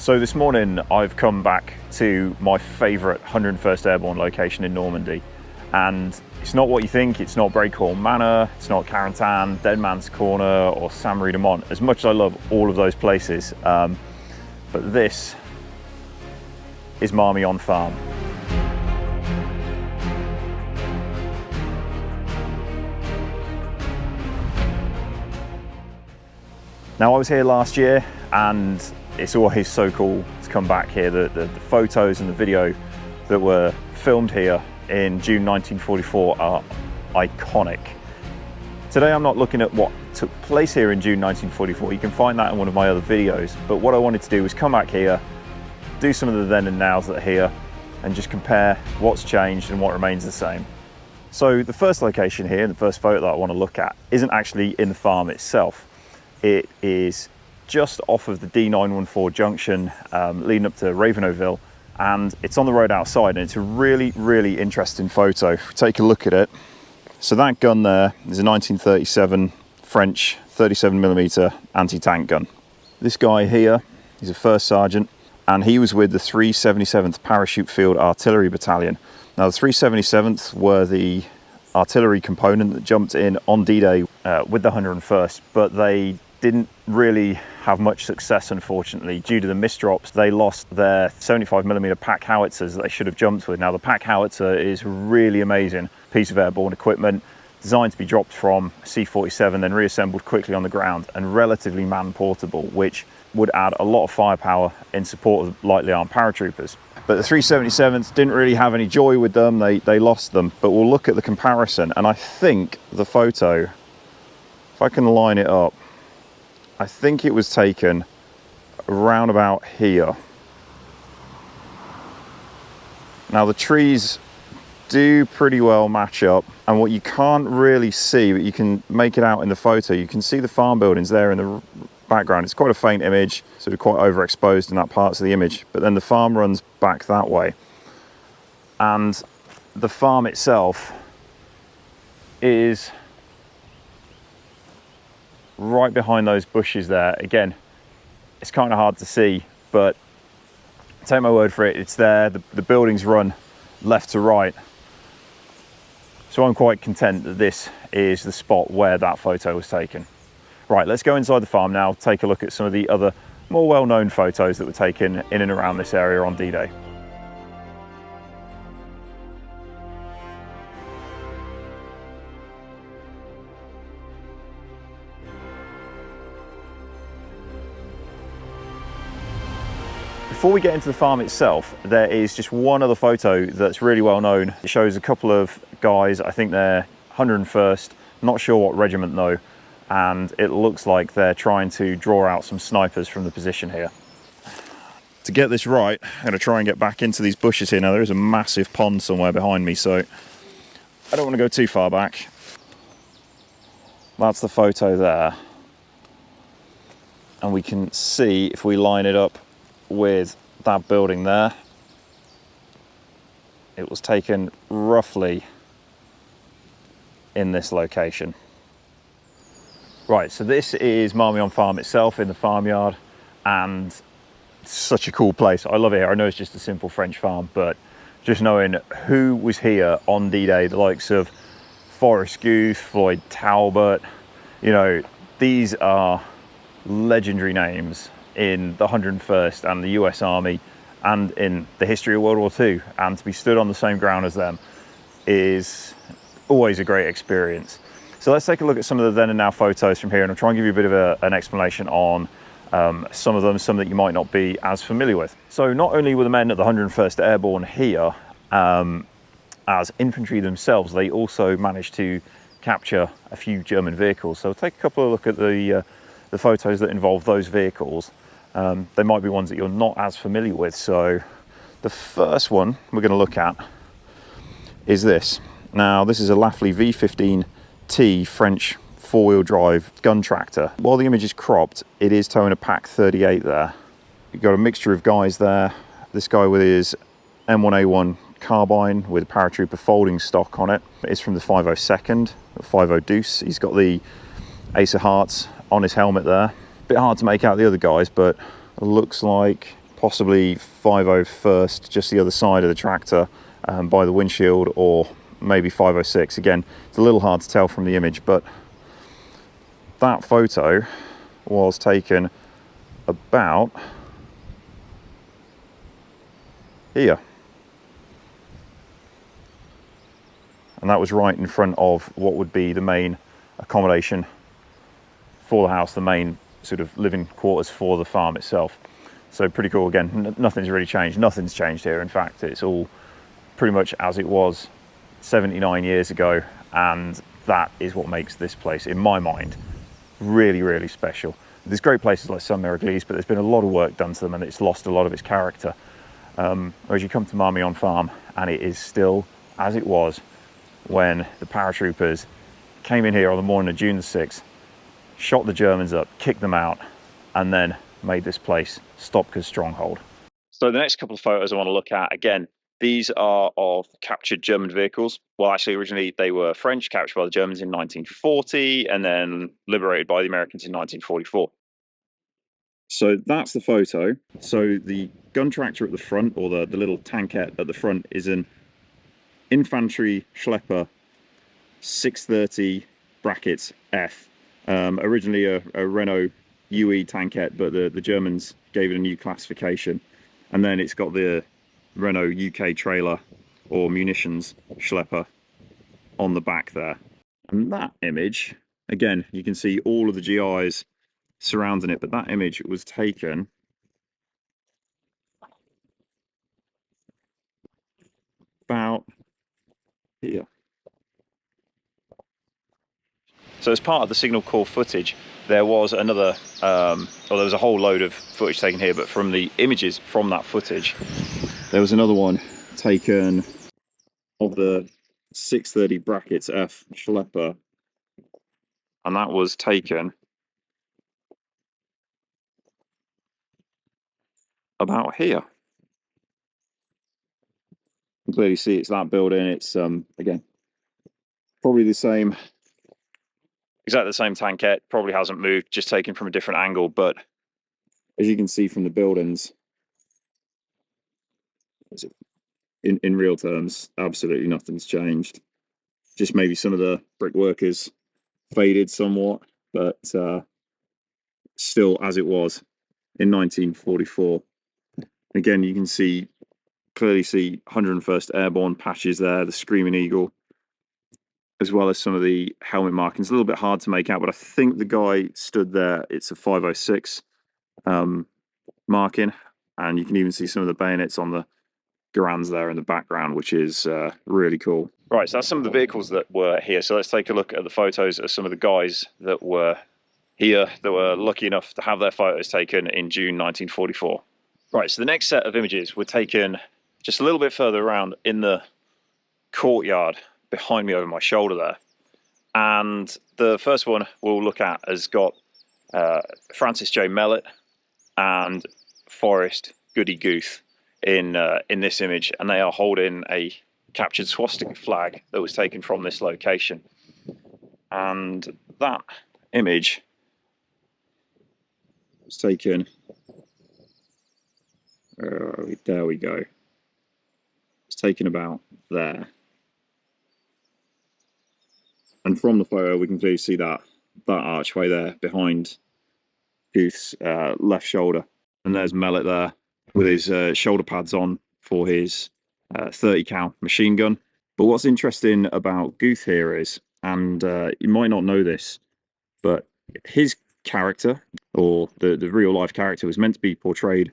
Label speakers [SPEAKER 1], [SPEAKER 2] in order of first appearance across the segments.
[SPEAKER 1] So this morning I've come back to my favourite 101st Airborne location in Normandy, and it's not what you think. It's not Breakhorn Manor, it's not Carentan, Dead Man's Corner or St Marie de Mont, as much as I love all of those places, but this is Marmion Farm. Now I was here last year and it's always so cool to come back here. The photos and the video that were filmed here in June 1944 are iconic. Today I'm not looking at what took place here in June 1944. You can find that in one of my other videos. But what I wanted to do was come back here, do some of the then and nows that are here, and just compare what's changed and what remains the same. So the first location here, the first photo that I want to look at, isn't actually in the farm itself. It is just off of the D914 junction leading up to Ravenoville, and it's on the road outside, and it's a really interesting photo. If we take a look at it, so that gun there is a 1937 French 37mm anti-tank gun. This guy here, he's a first sergeant, and he was with the 377th Parachute Field Artillery Battalion. Now the 377th were the artillery component that jumped in on D-Day with the 101st, but they didn't really have much success, unfortunately. Due to the misdrops, they lost their 75mm pack howitzers that they should have jumped with. Now the pack howitzer is a really amazing piece of airborne equipment, designed to be dropped from C-47, then reassembled quickly on the ground, and relatively man-portable, which would add a lot of firepower in support of lightly armed paratroopers. But the 377th didn't really have any joy with them. They lost them. But we'll look at the comparison, and I think the photo, if I can line it up, I think it was taken around about here. Now the trees do pretty well match up, and what you can't really see, but you can make it out in the photo, you can see the farm buildings there in the background. It's quite a faint image, sort of quite overexposed in that parts of the image, but then the farm runs back that way. And the farm itself is right behind those bushes there. Again, it's kind of hard to see, but take my word for it, it's there. The buildings run left to right. So I'm quite content that this is the spot where that photo was taken. Right, let's go inside the farm now, take a look at some of the other more well-known photos that were taken in and around this area on D-Day. Before we get into the farm itself, there is just one other photo that's really well known. It shows a couple of guys, I think they're 101st, not sure what regiment though, and it looks like they're trying to draw out some snipers from the position here. To get this right, I'm going to try and get back into these bushes here. Now there is a massive pond somewhere behind me, so I don't want to go too far back. That's the photo there. And we can see, if we line it up with that building there, it was taken roughly in this location. Right, so this is Marmion Farm itself in the farmyard, and such a cool place. I love it here. I know it's just a simple French farm, but just knowing who was here on D-Day, the likes of Forrest Guth, Floyd Talbot, you know, these are legendary names in the 101st and the US Army and in the history of World War II, and to be stood on the same ground as them is always a great experience. So let's take a look at some of the then and now photos from here, and I'll try and give you a bit of an explanation on some of them, some that you might not be as familiar with. So not only were the men at the 101st Airborne here as infantry themselves, they also managed to capture a few German vehicles. So we'll take a couple of look at the photos that involve those vehicles. They might be ones that you're not as familiar with. So the first one we're going to look at is this. Now this is a Lafley V15T French four-wheel drive gun tractor. While the image is cropped, it is towing a Pack 38 there. You've got a mixture of guys there. This guy with his M1A1 carbine with paratrooper folding stock on it. It's from the 502nd, the 50 Deuce. He's got the Ace of Hearts on his helmet there. Bit hard to make out the other guys, but it looks like possibly 501st, just the other side of the tractor, by the windshield, or maybe 506. Again, it's a little hard to tell from the image, but that photo was taken about here. And that was right in front of what would be the main accommodation for the house, the main sort of living quarters for the farm itself. So pretty cool. Again, nothing's really changed. Nothing's changed here. In fact, it's all pretty much as it was 79 years ago. And that is what makes this place, in my mind, really, really special. There's great places like St Miraglise, but there's been a lot of work done to them and it's lost a lot of its character. Whereas you come to Marmion Farm and it is still as it was when the paratroopers came in here on the morning of June the 6th, shot the Germans up, kicked them out, and then made this place Stopka's stronghold. So the next couple of photos I want to look at, again, these are of captured German vehicles. Well, actually, originally they were French, captured by the Germans in 1940, and then liberated by the Americans in 1944. So that's the photo. So the gun tractor at the front, or the little tankette at the front, is an infantry schlepper 630 brackets F. Originally a Renault UE tankette, but the Germans gave it a new classification. And then it's got the Renault UK trailer or munitions schlepper on the back there. And that image, again, you can see all of the GIs surrounding it, but that image was taken about here. So as part of the Signal Corps footage, there was another, there was a whole load of footage taken here, but from the images from that footage, there was another one taken of the 630 brackets F schlepper, and that was taken about here. You can clearly see it's that building. It's again, probably the same, exactly the same tankette, probably hasn't moved, just taken from a different angle, but as you can see from the buildings, in real terms, absolutely nothing's changed. Just maybe some of the brickwork is faded somewhat, but still as it was in 1944. Again, you can clearly see 101st Airborne patches there, the Screaming Eagle, as well as some of the helmet markings. A little bit hard to make out, but I think the guy stood there, it's a 506 marking, and you can even see some of the bayonets on the Garands there in the background, which is really cool. Right, so that's some of the vehicles that were here. So let's take a look at the photos of some of the guys that were here, that were lucky enough to have their photos taken in June 1944. Right, so the next set of images were taken just a little bit further around in the courtyard behind me over my shoulder there. And the first one we'll look at has got Francis J. Mellett and Forrest Goody Guth in this image, and they are holding a captured swastika flag that was taken from this location. And that image was taken, there we go, it's taken about there, and from the photo we can clearly see that archway there behind Guth's left shoulder, and there's Mellett there with his shoulder pads on for his 30 cal machine gun. But what's interesting about Guth here is, and you might not know this, but his character, or the real life character, was meant to be portrayed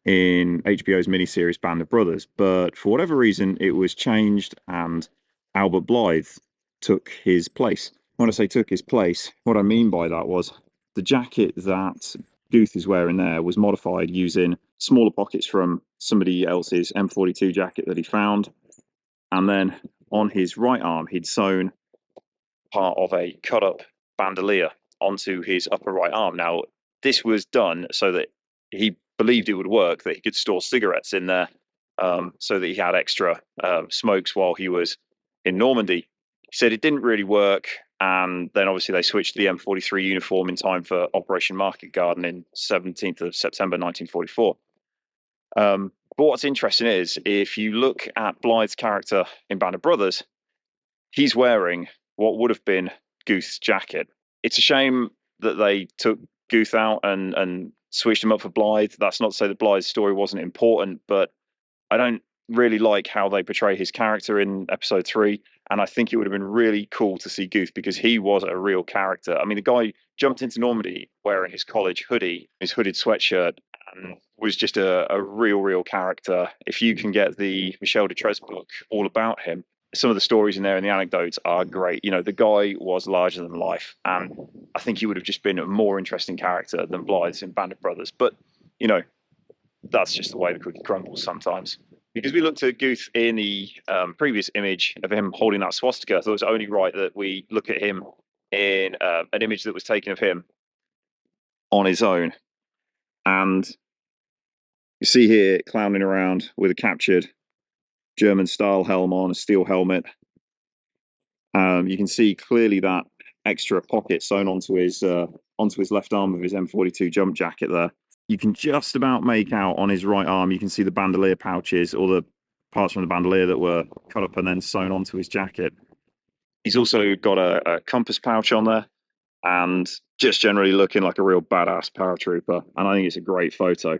[SPEAKER 1] in HBO's miniseries Band of Brothers, but for whatever reason it was changed and Albert Blythe took his place. When I say took his place, what I mean by that was the jacket that Guth is wearing there was modified using smaller pockets from somebody else's M42 jacket that he found, and then on his right arm he'd sewn part of a cut up bandolier onto his upper right arm. Now this was done so that he believed it would work, that he could store cigarettes in there, so that he had extra smokes while he was in Normandy. He said it didn't really work, and then obviously they switched to the M43 uniform in time for Operation Market Garden in 17th of September 1944. But what's interesting is, if you look at Blythe's character in Band of Brothers, he's wearing what would have been Guth's jacket. It's a shame that they took Guth out and switched him up for Blythe. That's not to say that Blythe's story wasn't important, but I don't really like how they portray his character in episode 3. And I think it would have been really cool to see Guth, because he was a real character. I mean, the guy jumped into Normandy wearing his college hoodie, his hooded sweatshirt, and was just a real character. If you can get the Michel de Trez book all about him, some of the stories in there and the anecdotes are great. You know, the guy was larger than life, and I think he would have just been a more interesting character than Blythe's in Band of Brothers. But, you know, that's just the way the cookie crumbles sometimes. Because we looked at Guth in the previous image of him holding that swastika, I thought it was only right that we look at him in an image that was taken of him on his own. And you see here, clowning around with a captured German-style helm on, a steel helmet. You can see clearly that extra pocket sewn onto his left arm of his M42 jump jacket there. You can just about make out on his right arm, you can see the bandolier pouches, or the parts from the bandolier that were cut up and then sewn onto his jacket. He's also got a compass pouch on there, and just generally looking like a real badass paratrooper. And I think it's a great photo.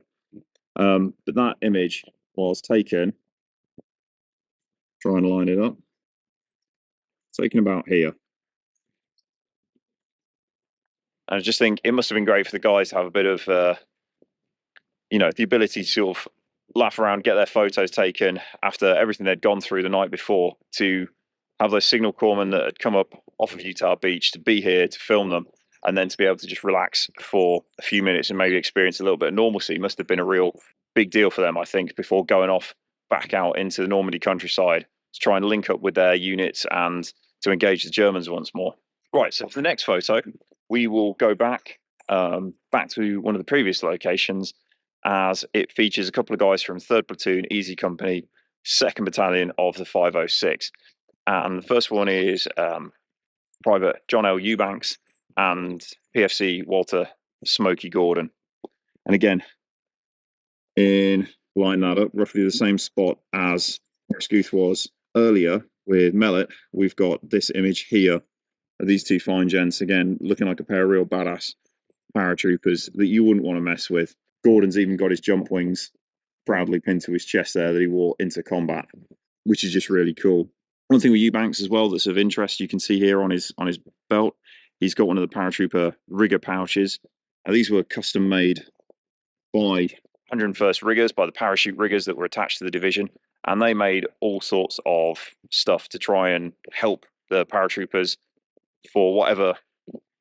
[SPEAKER 1] But that image was taken, try and line it up, taken about here. And I just think it must have been great for the guys to have a bit of, you know, the ability to sort of laugh around, get their photos taken after everything they'd gone through the night before, to have those signal corpsmen that had come up off of Utah Beach to be here to film them, and then to be able to just relax for a few minutes and maybe experience a little bit of normalcy must have been a real big deal for them, I think, before going off back out into the Normandy countryside to try and link up with their units and to engage the Germans once more. Right, so for the next photo, we will go back to one of the previous locations, as it features a couple of guys from 3rd Platoon, Easy Company, 2nd Battalion of the 506. And the first one is Private John L. Eubanks and PFC Walter Smokey Gordon. And again, in line that up, roughly the same spot as Guth was earlier with Mellet, we've got this image here of these two fine gents, again, looking like a pair of real badass paratroopers that you wouldn't want to mess with. Gordon's even got his jump wings proudly pinned to his chest there that he wore into combat, which is just really cool. One thing with Eubanks as well that's of interest, you can see here on his belt, he's got one of the paratrooper rigger pouches. Now, these were custom made by 101st riggers, by the parachute riggers that were attached to the division, and they made all sorts of stuff to try and help the paratroopers for whatever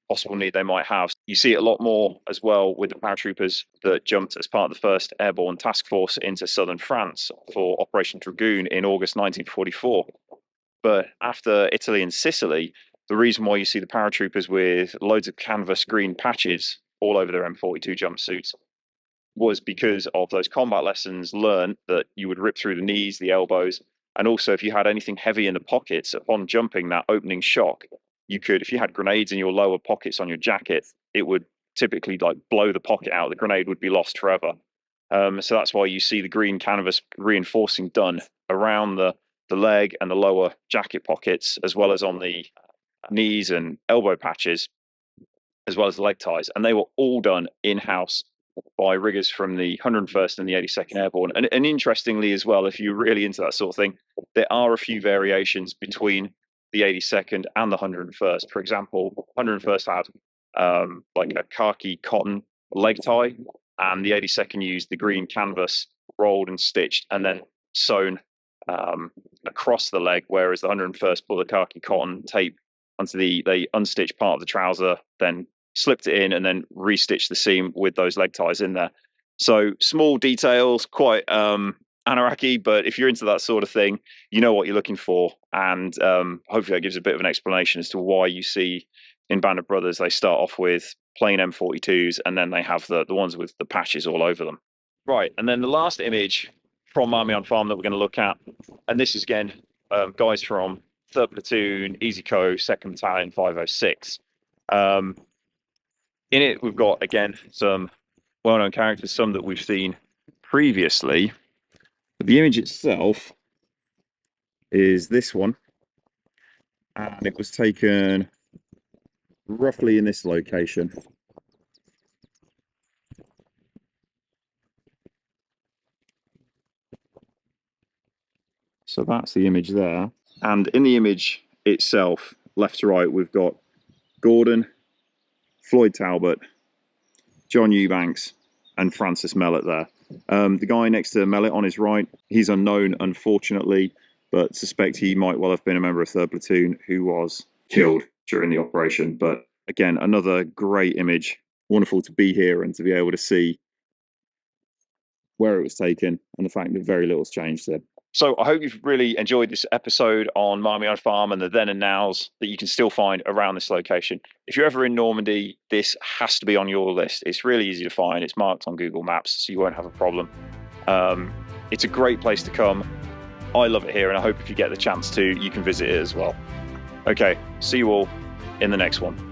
[SPEAKER 1] possible need they might have. You see it a lot more as well with the paratroopers that jumped as part of the 1st Airborne Task Force into southern France for Operation Dragoon in August 1944. But after Italy and Sicily, the reason why you see the paratroopers with loads of canvas green patches all over their M42 jumpsuits was because of those combat lessons learned that you would rip through the knees, the elbows, and also if you had anything heavy in the pockets upon jumping, that opening shock, you could, if you had grenades in your lower pockets on your jacket, it would typically like blow the pocket out. The grenade would be lost forever. So that's why you see the green canvas reinforcing done around the leg and the lower jacket pockets, as well as on the knees and elbow patches, as well as the leg ties. And they were all done in-house by riggers from the 101st and the 82nd Airborne. And interestingly as well, if you're really into that sort of thing, there are a few variations between the 82nd and the 101st. For example, 101st had like a khaki cotton leg tie, and the 82nd used the green canvas rolled and stitched and then sewn across the leg, whereas the 101st put the khaki cotton tape onto the unstitched part of the trouser, then slipped it in and then restitched the seam with those leg ties in there. So small details, quite anarchy, but if you're into that sort of thing, you know what you're looking for. And hopefully that gives a bit of an explanation as to why you see in Band of Brothers, they start off with plain M42s and then they have the ones with the patches all over them. Right, and then the last image from Marmion Farm that we're going to look at, and this is again guys from 3rd Platoon, Easy Co, 2nd Battalion, 506. In it, we've got, again, some well-known characters, some that we've seen previously. But the image itself is this one, and it was taken roughly in this location. So that's the image there. And in the image itself, left to right, we've got Gordon, Floyd Talbot, John Eubanks, and Francis Mellett there. The guy next to Mellett on his right, he's unknown, unfortunately, but suspect he might well have been a member of 3rd Platoon who was killed during the operation. But again, another great image. Wonderful to be here and to be able to see where it was taken and the fact that very little's changed there. So I hope you've really enjoyed this episode on Marmion Farm and the then and nows that you can still find around this location. If you're ever in Normandy, this has to be on your list. It's really easy to find. It's marked on Google Maps, so you won't have a problem. It's a great place to come. I love it here, and I hope if you get the chance to, you can visit it as well. Okay, see you all in the next one.